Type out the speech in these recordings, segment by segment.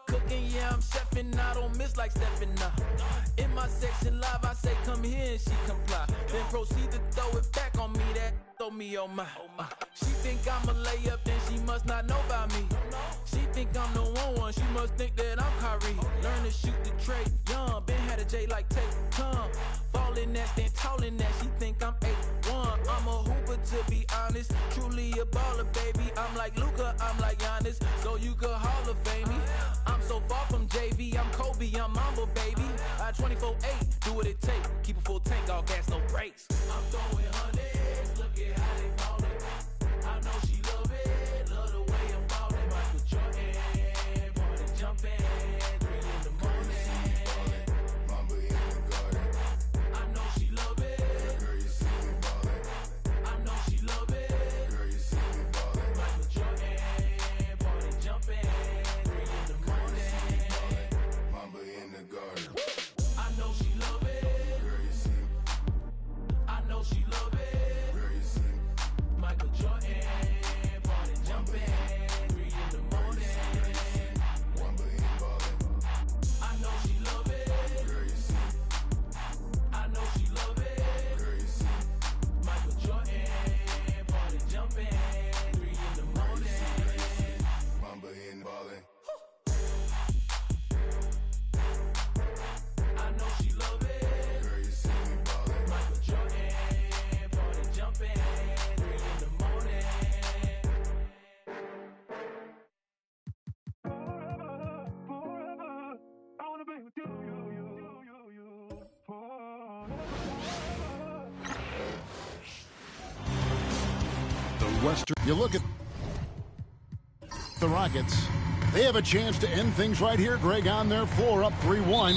Cooking, yeah, I'm chefing, I don't miss like stepping up. In my section live, I say come here and she comply. Then proceed to throw it back on me, that throw me on my. She think I'm a layup, then she must not know about me. She think I'm the one, she must think that I'm Kyrie. Learn to shoot the tray, young, been had a J like take come. Falling that, stand tall in that, she think I'm 8'1". I'm a hooper to be honest, truly a baller, baby. I'm like Luka, I'm like Giannis, so you could Hall of Fame me. I'm so far from JV, I'm Kobe, I'm Mamba, baby. I 24/8, do what it take. Keep a full tank, all gas, no brakes. I'm throwing hundreds, look at how they ballin'. I know she love it, love the way I'm ballin'. Michael Jordan, party jumpin', 3 in the morning. Mamba in the garden. I know she love it. Girl, you see me ballin'. I know she love it. Girl, you see me ballin'. Michael Jordan, party jumpin', 3 in the morning. Mamba in the garden. I know she love it. Girl, you see me. I know she love it. Girl, you see me. Michael Jordan, party jumping, 3 in the morning. Mamba in ballin'. I know she love it. Girl, you see me. I know she love it. Girl, you see me. Michael Jordan, party jumping, 3 in the morning. Mamba in ballin'. I know she love it. Girl, you see me ballin'. Michael Jordan, party jumping, 3 in the morning. The Western. You look at the Rockets. They have a chance to end things right here, Greg, on their floor, up 3-1.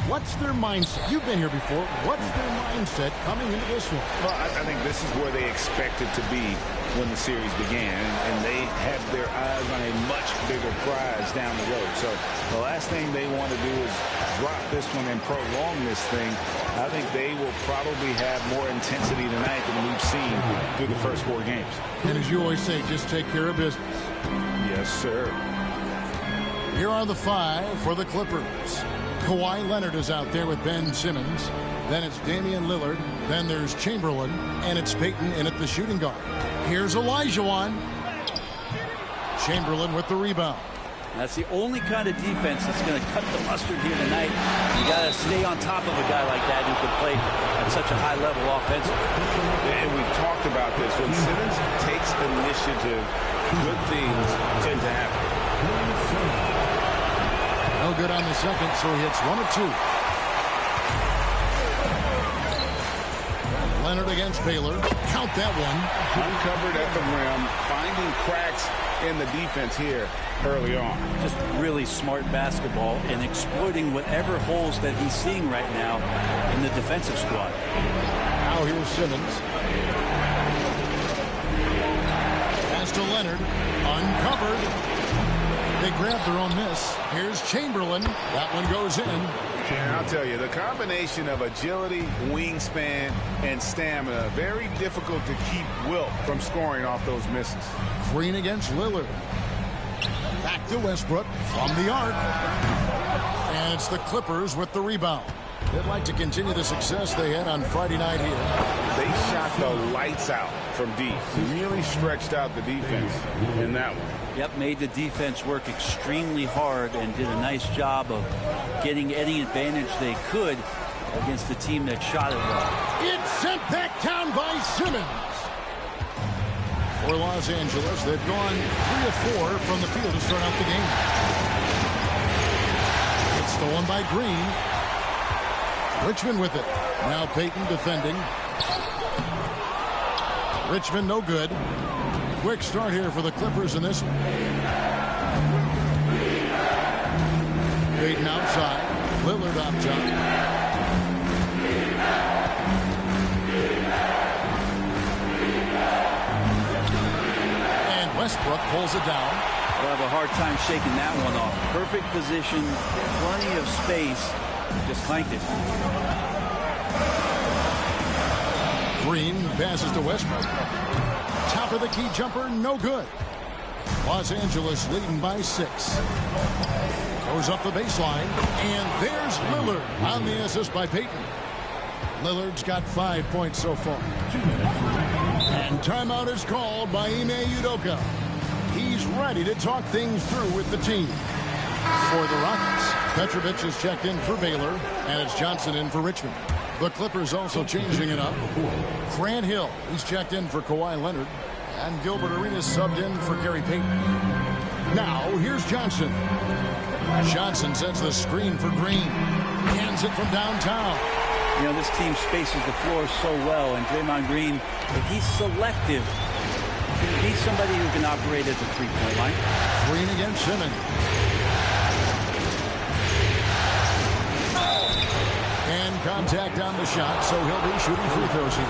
What's their mindset? You've been here before. What's their mindset coming into this one? Well, I think this is where they expected to be when the series began, and they had their eyes on a much bigger prize down the road. So the last thing they want to do is drop this one and prolong this thing. I think they will probably have more intensity tonight than we've seen through the first 4 games. And as you always say, just take care of business. Yes, sir. Here are the 5 for the Clippers. Kawhi Leonard is out there with Ben Simmons. Then it's Damian Lillard. Then there's Chamberlain. And it's Peyton in at the shooting guard. Here's Olajuwon. Chamberlain with the rebound. That's the only kind of defense that's going to cut the mustard here tonight. You got to stay on top of a guy like that who can play at such a high level offensively. And we've talked about this. When Simmons takes initiative, good things tend to happen. No good on the second, so he hits 1 of 2. Leonard against Baylor. Count that one. Uncovered at the rim, finding cracks in the defense here early on. Just really smart basketball and exploiting whatever holes that he's seeing right now in the defensive squad. Now here's Simmons. Pass to Leonard. Uncovered. They grab their own miss. Here's Chamberlain. That one goes in. And I'll tell you, the combination of agility, wingspan, and stamina, very difficult to keep Wilt from scoring off those misses. Green against Lillard. Back to Westbrook from the arc. And it's the Clippers with the rebound. They'd like to continue the success they had on Friday night here. They shot the lights out from deep. Really stretched out the defense in that one. Yep, made the defense work extremely hard and did a nice job of getting any advantage they could against the team that shot it well. It's sent back down by Simmons. For Los Angeles, they've gone 3 of 4 from the field to start out the game. It's stolen by Green. Richmond with it. Now Peyton defending. Richmond no good. Quick start here for the Clippers in this one. Peyton outside. Lillard up top. And Westbrook pulls it down. They'll have a hard time shaking that one off. Perfect position, plenty of space. Just clanked it. Green passes to Westbrook. Top of the key jumper, no good. Los Angeles leading by 6. Goes up the baseline, and there's Lillard on the assist by Payton. Lillard's got 5 points so far. And timeout is called by Ime Udoka. He's ready to talk things through with the team. For the Rockets, Petrovic is checked in for Baylor, and it's Johnson in for Richmond. The Clippers also changing it up. Grant Hill, he's checked in for Kawhi Leonard, and Gilbert Arenas subbed in for Gary Payton. Now, here's Johnson. Johnson sets the screen for Green. Hands it from downtown. You know, this team spaces the floor so well, and Draymond Green, if he's selective, he's somebody who can operate at the three-point line. Green against Simmons. And contact on the shot, so he'll be shooting free throws here.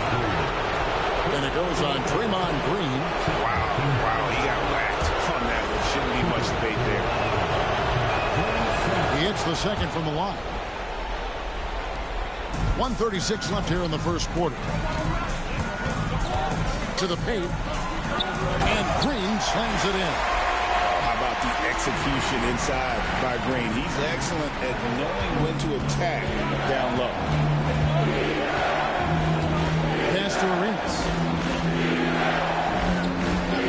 And it goes on Draymond Green. Wow, he got whacked on that. There shouldn't be much debate there. He hits the second from the line. 1:36 left here in the first quarter. To the paint. And Green slams it in. How about the execution inside by Green? He's excellent at knowing when to attack down low. Pass to Arenas.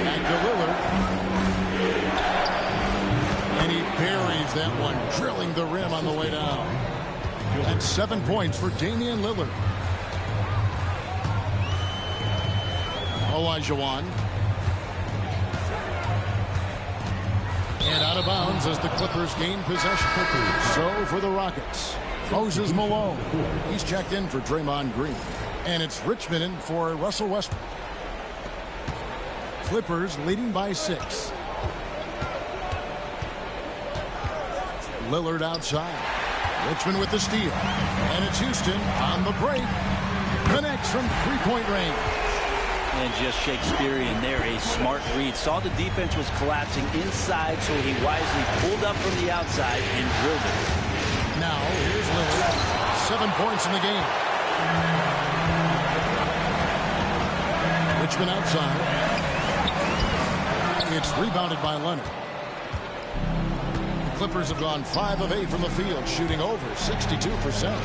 Back to Lillard. And he buries that one, drilling the rim on the way down. That's 7 points for Damian Lillard. Olajuwon. And out of bounds as the Clippers gain possession. So for the Rockets, Moses Malone. He's checked in for Draymond Green. And it's Richmond in for Russell Westbrook. Clippers leading by 6. Lillard outside. Richmond with the steal. And it's Houston on the break. Connects from three-point range. And just Shakespearean there, a smart read. Saw the defense was collapsing inside, so he wisely pulled up from the outside and drilled it. Now, here's Lillard. 7 points in the game. Richmond outside. It's rebounded by Leonard. The Clippers have gone 5 of 8 from the field, shooting over 62%.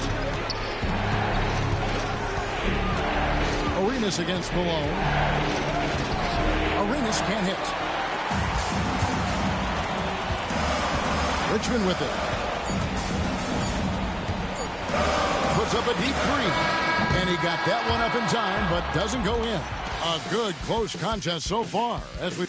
Arenas against Malone. Arenas can't hit. Richmond with it. Puts up a deep three. And he got that one up in time, but doesn't go in. A good close contest so far as we...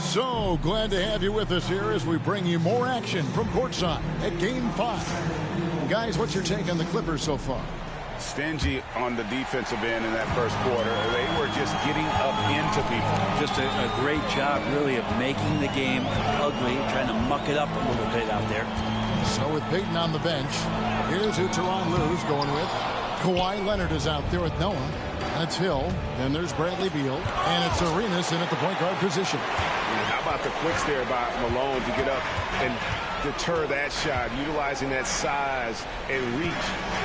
So glad to have you with us here as we bring you more action from courtside at Game 5. Guys, what's your take on the Clippers so far? Stingy on the defensive end in that first quarter. They were just getting up into people. Just a great job, really, of making the game ugly, trying to muck it up a little bit out there. So with Payton on the bench, here's who Tyronn Lue's going with. Kawhi Leonard is out there with Noah. That's Hill. Then there's Bradley Beal. And it's Arenas in at the point guard position. How about the quicks there by Malone to get up and deter that shot, utilizing that size and reach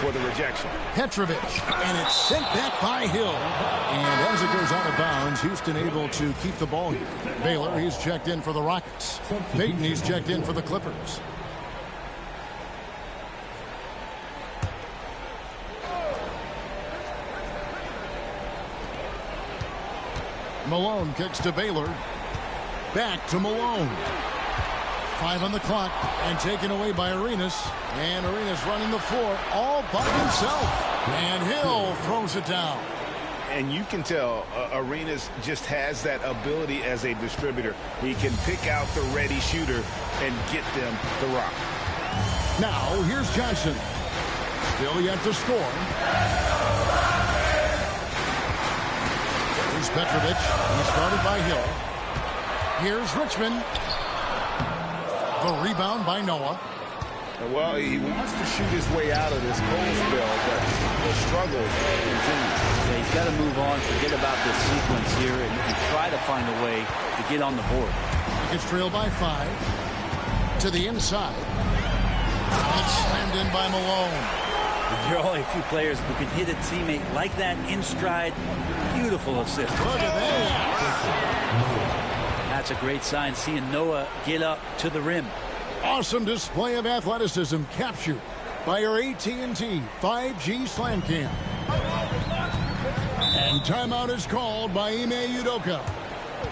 for the rejection. Petrovic, and it's sent back by Hill. And as it goes out of bounds, Houston able to keep the ball here. Baylor, he's checked in for the Rockets. Payton, he's checked in for the Clippers. Malone kicks to Baylor. Back to Malone. 5 on the clock and taken away by Arenas. And Arenas running the floor all by himself. And Hill throws it down. And you can tell Arenas just has that ability as a distributor. He can pick out the ready shooter and get them the rock. Now, here's Johnson. Still yet to score. Here's Petrovic. He started by Hill. Here's Richmond. The rebound by Noah. Well, he wants to shoot his way out of this cold spell, but the struggles continue. Yeah, he's got to move on, forget about this sequence here, and try to find a way to get on the board. It's trailed by 5. To the inside. And it's slammed in by Malone. There are only a few players who can hit a teammate like that in stride. Beautiful assist. Look at that. That's a great sign, seeing Noah get up to the rim. Awesome display of athleticism captured by our AT&T 5G Slam Cam. And timeout is called by Ime Udoka.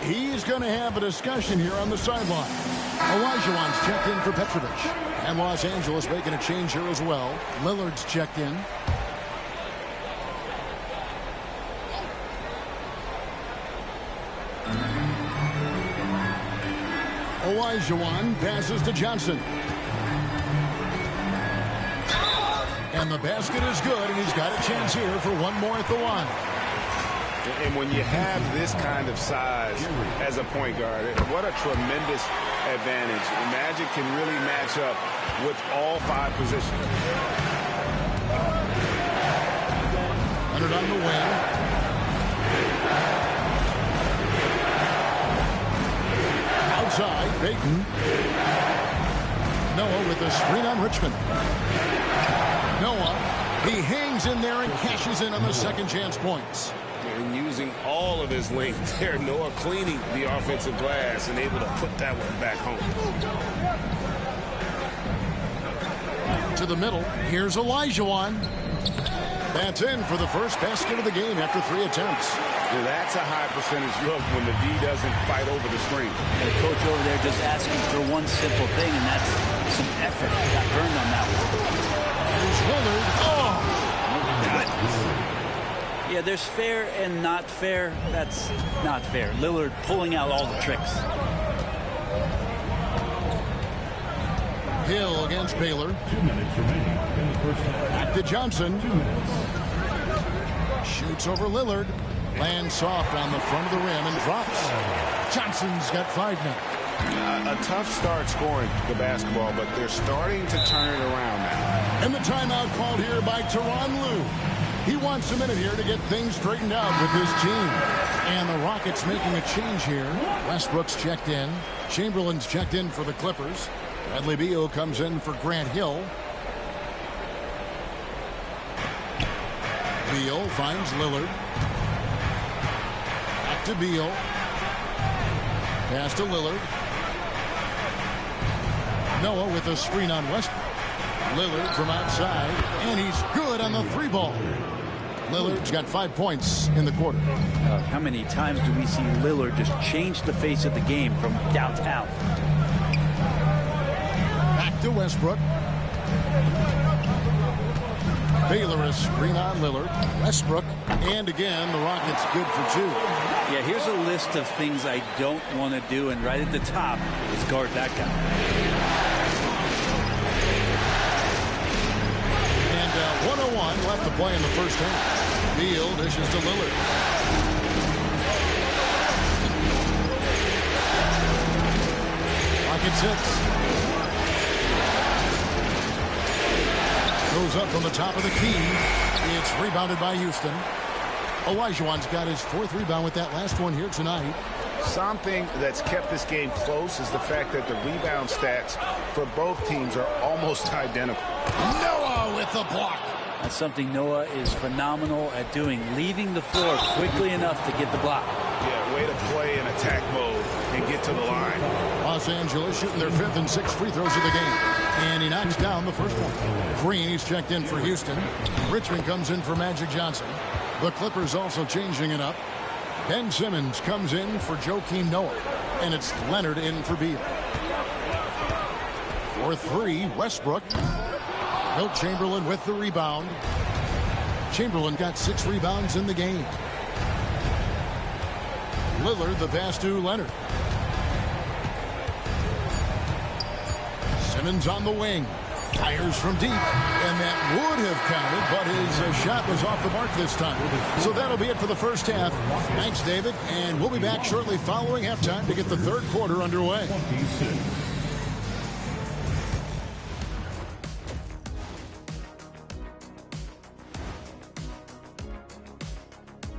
He's going to have a discussion here on the sideline. Olajuwon's checked in for Petrovic. And Los Angeles making a change here as well. Lillard's checked in. Olajuwon passes to Johnson. And the basket is good, and he's got a chance here for one more at the line. And when you have this kind of size as a point guard, what a tremendous advantage. Magic can really match up with all 5 positions. Leonard on the wing. Outside, Payton. Noah with the screen on Richmond. Noah, he hangs in there and cashes in on the second chance points. And using all of his length there, Noah cleaning the offensive glass and able to put that one back home. To the middle, here's Olajuwon. That's in for the first basket of the game after 3 attempts. Yeah, that's a high percentage look when the D doesn't fight over the screen. The coach over there just asking for one simple thing, and that's some effort. Got burned on that one. Here's Lillard. Oh! Yeah, there's fair and not fair. That's not fair. Lillard pulling out all the tricks. Hill against Baylor. 2 minutes remaining in the first half. Back to Johnson. 2 minutes. Shoots over Lillard. Lands soft on the front of the rim and drops. Johnson's got 5 now. A tough start scoring the basketball, but they're starting to turn it around now. And the timeout called here by Tyronn Lue. He wants a minute here to get things straightened out with his team. And the Rockets making a change here. Westbrook's checked in. Chamberlain's checked in for the Clippers. Bradley Beal comes in for Grant Hill. Beal finds Lillard. Back to Beal. Pass to Lillard. Noah with a screen on Westbrook. Lillard from outside, and he's good on the 3 ball. Lillard's got 5 points in the quarter. How many times do we see Lillard just change the face of the game from downtown? Back to Westbrook. Baylor a screen on Lillard. Westbrook, and again, the Rockets good for 2. Yeah, here's a list of things I don't want to do, and right at the top is guard that guy. And 1:01 left to play in the first half. Beal dishes to Lillard. Rockets 6. Goes up from the top of the key. It's rebounded by Houston. Olajuwon's got his 4th rebound with that last one here tonight. Something that's kept this game close is the fact that the rebound stats for both teams are almost identical. Noah with the block. That's something Noah is phenomenal at doing, leaving the floor quickly enough to get the block. Yeah, way to play in attack mode and get to the line. Los Angeles shooting their 5th and 6th free throws of the game. And he knocks down the first one. Green, he's checked in for Houston. Richmond comes in for Magic Johnson. The Clippers also changing it up. Ben Simmons comes in for Joakim Noah. And it's Leonard in for Beal. For 3, Westbrook. Wilt Chamberlain with the rebound. Chamberlain got 6 rebounds in the game. Lillard the pass to Leonard. Simmons on the wing. Fires from deep. And that would have counted, but his shot was off the mark this time. So that'll be it for the first half. Thanks, David. And we'll be back shortly following halftime to get the 3rd quarter underway. 26.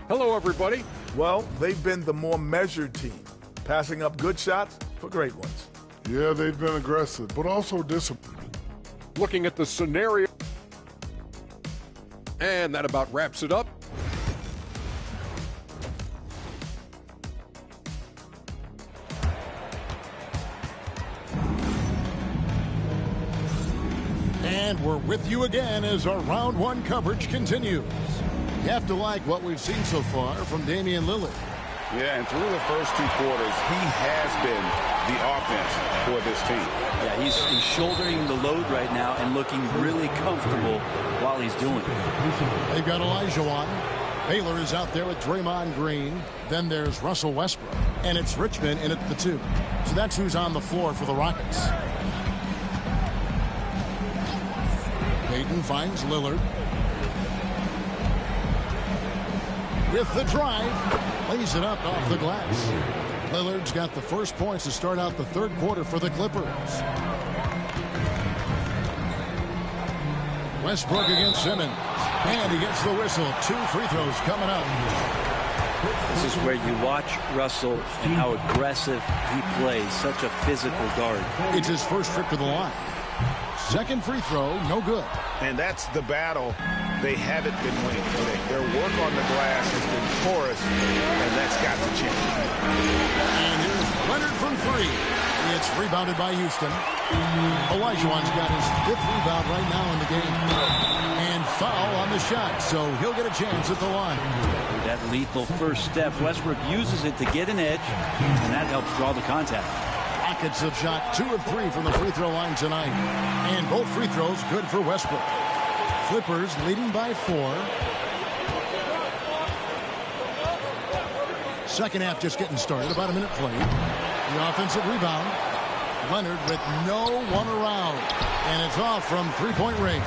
Hello, everybody. Well, they've been the more measured team, passing up good shots for great ones. Yeah, they've been aggressive, but also disciplined. Looking at the scenario. And that about wraps it up. And we're with you again as our round one coverage continues. You have to like what we've seen so far from Damian Lillard. Yeah, and through the first 2 quarters, he has been the offense for this team. Yeah, he's shouldering the load right now and looking really comfortable while he's doing it. They've got Olajuwon. Baylor is out there with Draymond Green. Then there's Russell Westbrook. And it's Richmond in at the 2. So that's who's on the floor for the Rockets. Payton finds Lillard. With the drive, lays it up off the glass. Lillard's got the first points to start out the 3rd quarter for the Clippers. Westbrook against Simmons. And he gets the whistle. 2 free throws coming up. This is where you watch Russell and how aggressive he plays. Such a physical guard. It's his first trip to the line. 2nd free throw, no good. And that's the battle they haven't been winning today. Their work on the glass has been porous, and that's got to change. And here's Leonard from 3. It's rebounded by Houston. Olajuwon's got his 5th rebound right now in the game. And foul on the shot, so he'll get a chance at the line. That lethal first step, Westbrook uses it to get an edge, and that helps draw the contact. Rockets have shot 2 of 3 from the free throw line tonight. And both free throws good for Westbrook. Clippers leading by 4. Second half just getting started. About a minute played. The offensive rebound. Leonard with no one around. And it's off from 3-point range.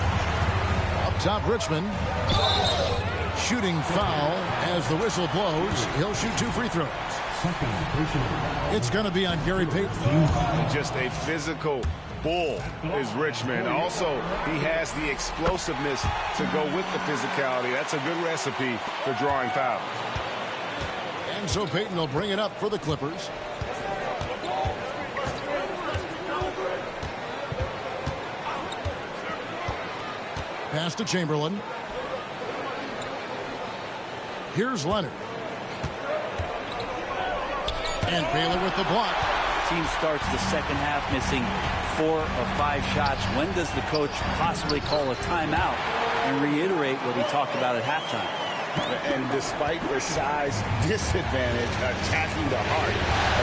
Up top, Richmond. Shooting foul as the whistle blows. He'll shoot 2 free throws. It's going to be on Gary Payton. Just a physical bull is Richmond. Also, he has the explosiveness to go with the physicality. That's a good recipe for drawing fouls. And so Payton will bring it up for the Clippers. Pass to Chamberlain. Here's Leonard. And Baylor with the block. Team starts the second half missing 4 of 5 shots. When does the coach possibly call a timeout and reiterate what he talked about at halftime? And despite their size disadvantage, attacking the heart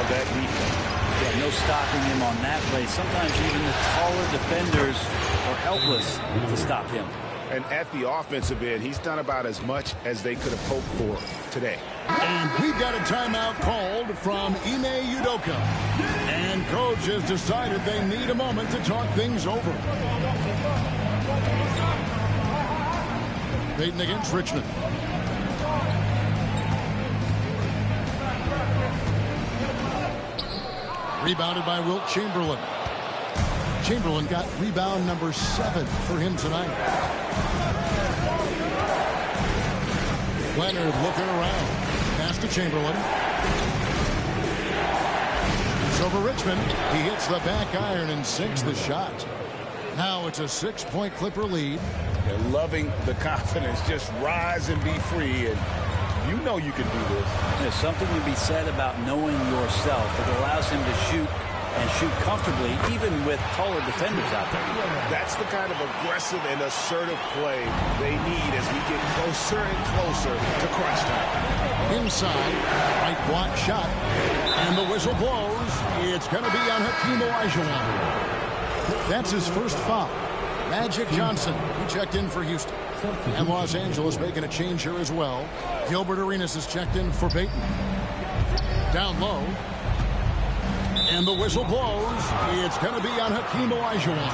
of that defense. Yeah, no stopping him on that play. Sometimes even the taller defenders are helpless to stop him. And at the offensive end, he's done about as much as they could have hoped for today. And we've got a timeout called from Ime Udoka. And coach has decided they need a moment to talk things over. Payton against Richmond. Rebounded by Wilt Chamberlain. Chamberlain got rebound number 7 for him tonight. Leonard looking around. Pass to Chamberlain. It's over Richmond. He hits the back iron and sinks the shot. Now it's a 6-point Clipper lead. They're loving the confidence. Just rise and be free. And you know you can do this. There's something to be said about knowing yourself. It allows him to shoot and shoot comfortably, even with taller defenders out there. That's the kind of aggressive and assertive play they need as we get closer and closer to crunch time. Inside, right block shot, and the whistle blows. It's going to be on Hakeem Olajuwon. That's his first foul. Magic Johnson, who checked in for Houston. And Los Angeles making a change here as well. Gilbert Arenas has checked in for Payton. Down low. And the whistle blows. It's going to be on Hakeem Olajuwon.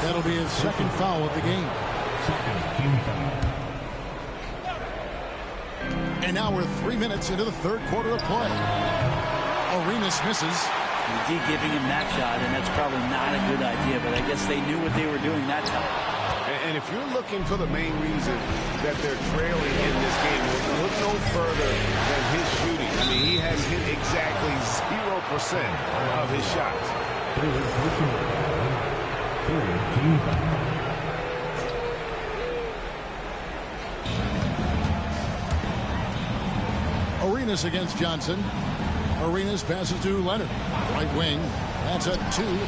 That'll be his second foul of the game. And now we're 3 minutes into the 3rd quarter of play. Arenas misses. McGee giving him that shot, and that's probably not a good idea, but I guess they knew what they were doing that time. And if you're looking for the main reason that they're trailing in this game, look no further than his shooting. I mean, he has hit exactly 0% of his shots. Arenas against Johnson. Arenas passes to Leonard. Right wing. That's a 2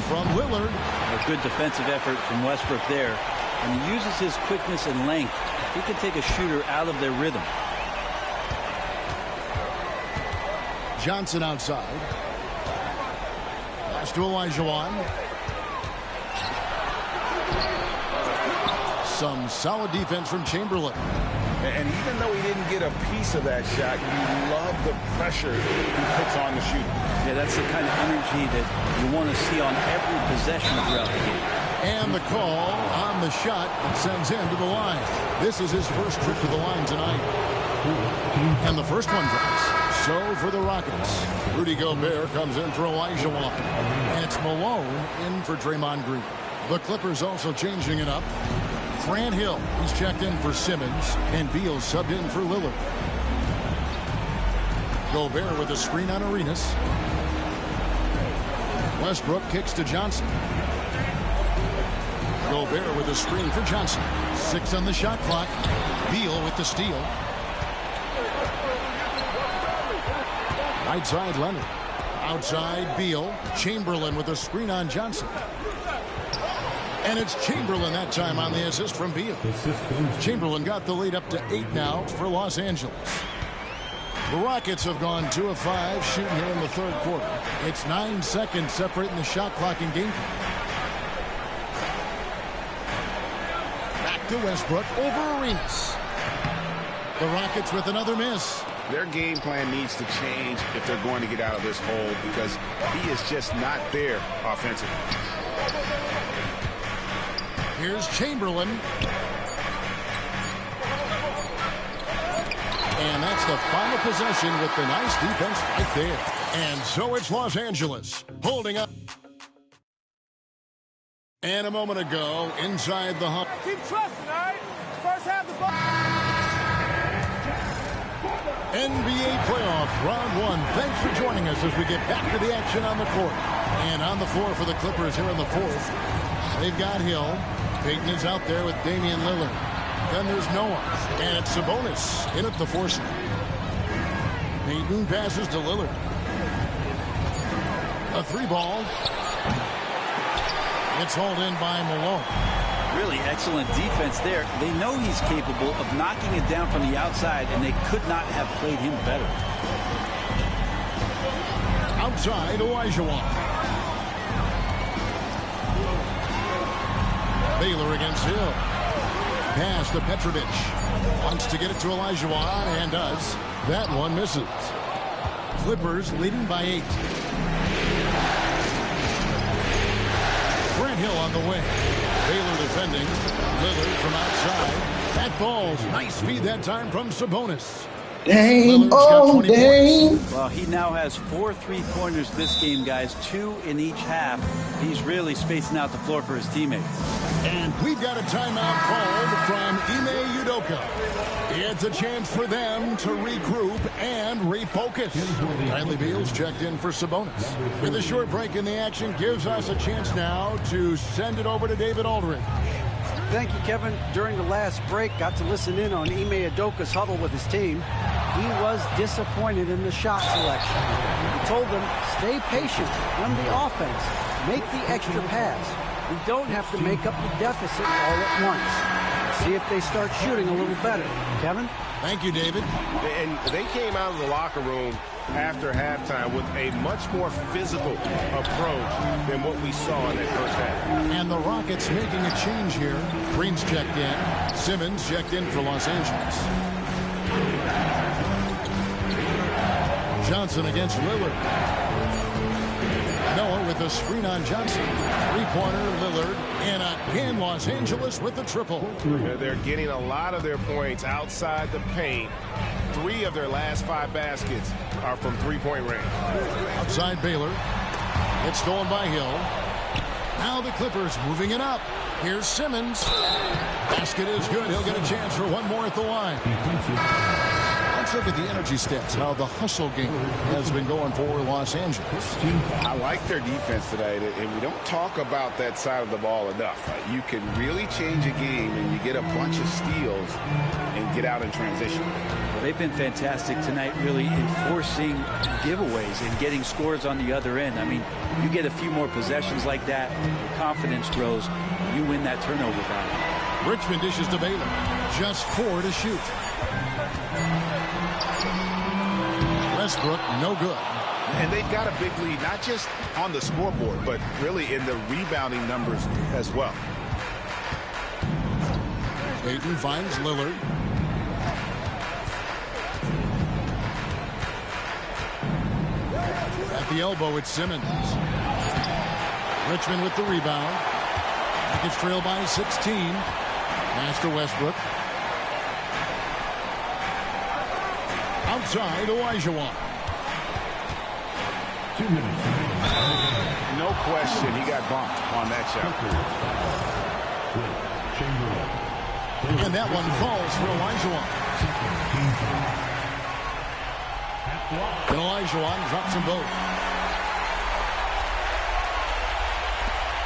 from Lillard. A good defensive effort from Westbrook there. When he uses his quickness and length, he can take a shooter out of their rhythm. Johnson outside. Pass to Olajuwon. Some solid defense from Chamberlain. And even though he didn't get a piece of that shot, you love the pressure he puts on the shooter. Yeah, that's the kind of energy that you want to see on every possession throughout the game. And the call on the shot that sends him to the line. This is his first trip to the line tonight. And the first one drops. So for the Rockets, Rudy Gobert comes in for Olajuwon. And it's Malone in for Draymond Green. The Clippers also changing it up. Grant Hill, he's checked in for Simmons, and Beal subbed in for Lillard. Gobert with a screen on Arenas. Westbrook kicks to Johnson. Gobert with a screen for Johnson. 6 on the shot clock. Beal with the steal. Right side Leonard. Outside Beal. Chamberlain with a screen on Johnson. And it's Chamberlain that time on the assist from Beal. Chamberlain got the lead up to 8 now for Los Angeles. The Rockets have gone 2 of 5 shooting here in the third quarter. It's 9 seconds separating the shot clock and game. Back to Westbrook over Arenas. The Rockets with another miss. Their game plan needs to change if they're going to get out of this hole because he is just not there offensively. Here's Chamberlain. And that's the final possession with the nice defense right there. And so it's Los Angeles holding up. And a moment ago, inside the hump. Keep trusting, all right? First half the ball. NBA playoffs, round 1. Thanks for joining us as we get back to the action on the court. And on the floor for the Clippers here in the fourth. They've got Hill. Payton is out there with Damian Lillard. Then there's Noah. And it's Sabonis in at the four side. Payton passes to Lillard. A 3-ball. It's hauled in by Malone. Really excellent defense there. They know he's capable of knocking it down from the outside, and they could not have played him better. Outside, Olajuwon. Baylor against Hill. Pass to Petrovic. Wants to get it to Olajuwon and does. That one misses. Clippers leading by 8. Grant Hill on the wing. Baylor defending. Lillard from outside. That falls. Nice feed that time from Sabonis. Dang, oh, dang. Well, he now has 4 3-pointers this game, guys. 2 in each half. He's really spacing out the floor for his teammates. And we've got a timeout called from Ime Udoka. It's a chance for them to regroup and refocus. Bradley Beal's checked in for Sabonis. With a short break in the action, gives us a chance now to send it over to David Aldridge. Thank you, Kevin. During the last break, got to listen in on Ime Udoka's huddle with his team. He was disappointed in the shot selection. He told them, stay patient, run the offense, make the extra pass. We don't have to make up the deficit all at once. See if they start shooting a little better. Kevin? Thank you, David. And they came out of the locker room after halftime with a much more physical approach than what we saw in that first half. And the Rockets making a change here. Green's checked in. Simmons checked in for Los Angeles. Johnson against Lillard. Noah with the screen on Johnson. 3-pointer Lillard. And again, Los Angeles with the triple. They're getting a lot of their points outside the paint. 3 of their last 5 baskets are from 3-point range. Outside Baylor. It's stolen by Hill. Now the Clippers moving it up. Here's Simmons. Basket is good. He'll get a chance for one more at the line. Let's look at the energy stats, how the hustle game has been going for Los Angeles. I like their defense tonight, and we don't talk about that side of the ball enough. You can really change a game and you get a bunch of steals and get out in transition. They've been fantastic tonight, really enforcing giveaways and getting scores on the other end. I mean, you get a few more possessions like that, your confidence grows, you win that turnover battle. Richmond dishes to Baylor. Just 4 to shoot. Westbrook, no good. And they've got a big lead, not just on the scoreboard, but really in the rebounding numbers as well. Payton finds Lillard. At the elbow, it's Simmons. Richmond with the rebound. Rockets trail by 16. Pass to Westbrook. Outside, Olajuwon. 2 minutes. No question, he got bumped on that shot. And that one falls for Olajuwon. And Olajuwon drops them both.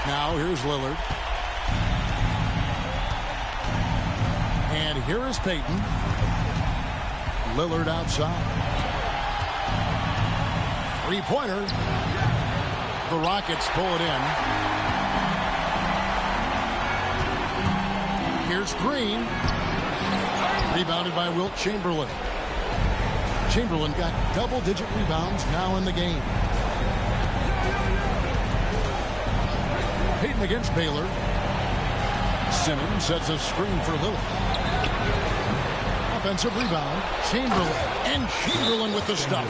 Now here's Lillard. And here is Payton. Lillard outside. Three-pointer. The Rockets pull it in. Here's Green. Rebounded by Wilt Chamberlain. Chamberlain got double-digit rebounds now in the game. Payton against Baylor. Simmons sets a screen for Lillard. Offensive rebound. Chamberlain. And Chamberlain with the stuff.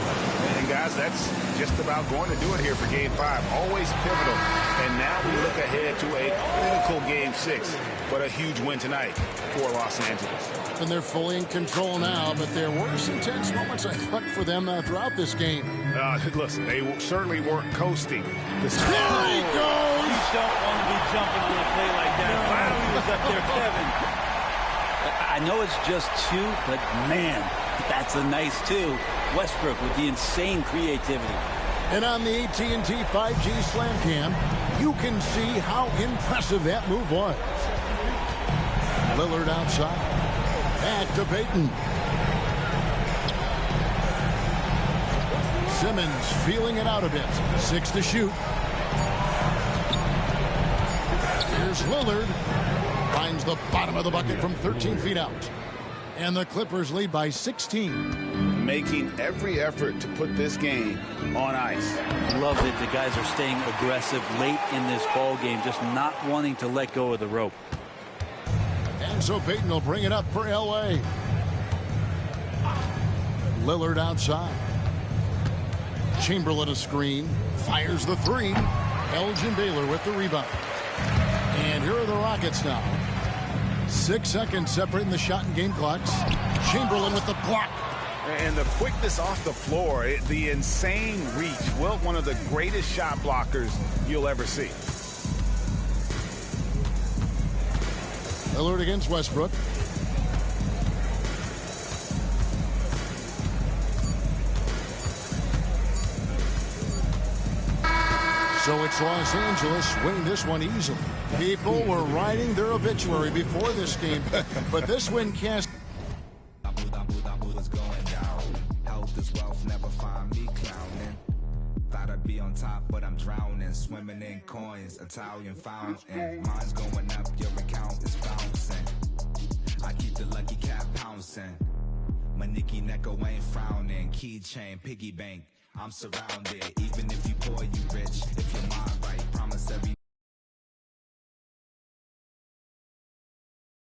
And guys, that's just about going to do it here for Game 5. Always pivotal. And now we look ahead to a critical Game 6. But a huge win tonight for Los Angeles. And they're fully in control now, but there were some tense moments, I thought, for them throughout this game. Listen, they certainly weren't coasting. There he goes! You don't want to be jumping on a play like that. Wow, he was up there, Kevin. I know it's just 2, but man, that's a nice 2. Westbrook with the insane creativity. And on the AT&T 5G Slam Cam, you can see how impressive that move was. Lillard outside. Back to Payton. Simmons feeling it out a bit. 6 to shoot. Here's Lillard. Finds the bottom of the bucket from 13 feet out. And the Clippers lead by 16. Making every effort to put this game on ice. Love that the guys are staying aggressive late in this ball game, just not wanting to let go of the rope. And so Payton will bring it up for L.A. Lillard outside. Chamberlain a screen. Fires the 3. Elgin Baylor with the rebound. And here are the Rockets now. 6 seconds separating the shot and game clocks. Chamberlain with the block. And the quickness off the floor, the insane reach. Well, one of the greatest shot blockers you'll ever see. Lillard against Westbrook. So it's Los Angeles winning this one easily. People were writing their obituary before this game, but this win cast. Be on top, but I'm drowning, swimming in coins, Italian fountain. Mine's going up, your account is bouncing. I keep the lucky cat pouncing. My Nicky Necko ain't frowning. Keychain, piggy bank, I'm surrounded. Even if you poor, you rich. If your mind